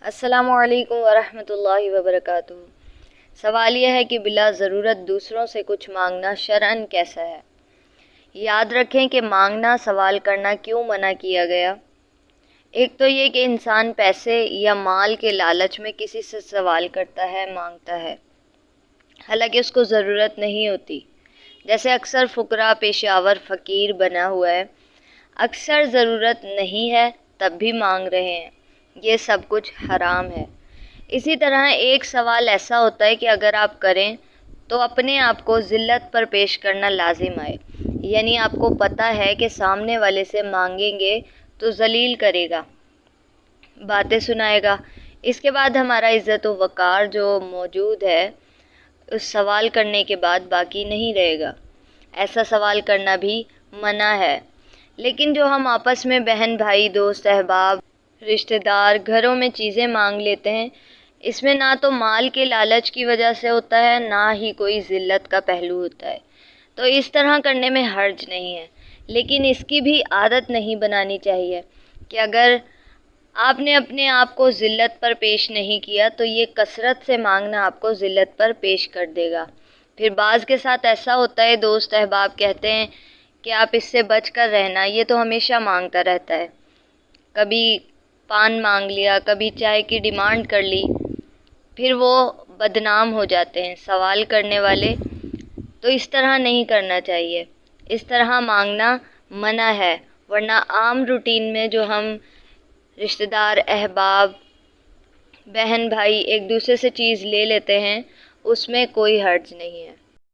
السلام علیکم ورحمۃ اللہ وبرکاتہ۔ سوال یہ ہے کہ بلا ضرورت دوسروں سے کچھ مانگنا شرعاً کیسا ہے؟ یاد رکھیں کہ مانگنا، سوال کرنا کیوں منع کیا گیا۔ ایک تو یہ کہ انسان پیسے یا مال کے لالچ میں کسی سے سوال کرتا ہے، مانگتا ہے، حالانکہ اس کو ضرورت نہیں ہوتی۔ جیسے اکثر فقراء پیشہ ور فقیر بنا ہوا ہے، اکثر ضرورت نہیں ہے تب بھی مانگ رہے ہیں، یہ سب کچھ حرام ہے۔ اسی طرح ایک سوال ایسا ہوتا ہے کہ اگر آپ کریں تو اپنے آپ کو ذلت پر پیش کرنا لازم آئے، یعنی آپ کو پتہ ہے کہ سامنے والے سے مانگیں گے تو ذلیل کرے گا، باتیں سنائے گا، اس کے بعد ہمارا عزت و وقار جو موجود ہے اس سوال کرنے کے بعد باقی نہیں رہے گا۔ ایسا سوال کرنا بھی منع ہے۔ لیکن جو ہم آپس میں بہن بھائی، دوست احباب، رشتہ دار، گھروں میں چیزیں مانگ لیتے ہیں، اس میں نہ تو مال کے لالچ کی وجہ سے ہوتا ہے، نہ ہی کوئی ذلت کا پہلو ہوتا ہے، تو اس طرح کرنے میں حرج نہیں ہے۔ لیکن اس کی بھی عادت نہیں بنانی چاہیے کہ اگر آپ نے اپنے آپ کو ذلت پر پیش نہیں کیا تو یہ کثرت سے مانگنا آپ کو ذلت پر پیش کر دے گا۔ پھر بعض کے ساتھ ایسا ہوتا ہے، دوست احباب کہتے ہیں کہ آپ اس سے بچ کر رہنا، یہ تو ہمیشہ مانگتا رہتا ہے، کبھی پان مانگ لیا، کبھی چائے کی ڈیمانڈ کر لی، پھر وہ بدنام ہو جاتے ہیں سوال کرنے والے۔ تو اس طرح نہیں کرنا چاہیے، اس طرح مانگنا منع ہے، ورنہ عام روٹین میں جو ہم رشتہ دار، احباب، بہن بھائی ایک دوسرے سے چیز لے لیتے ہیں، اس میں کوئی حرج نہیں ہے۔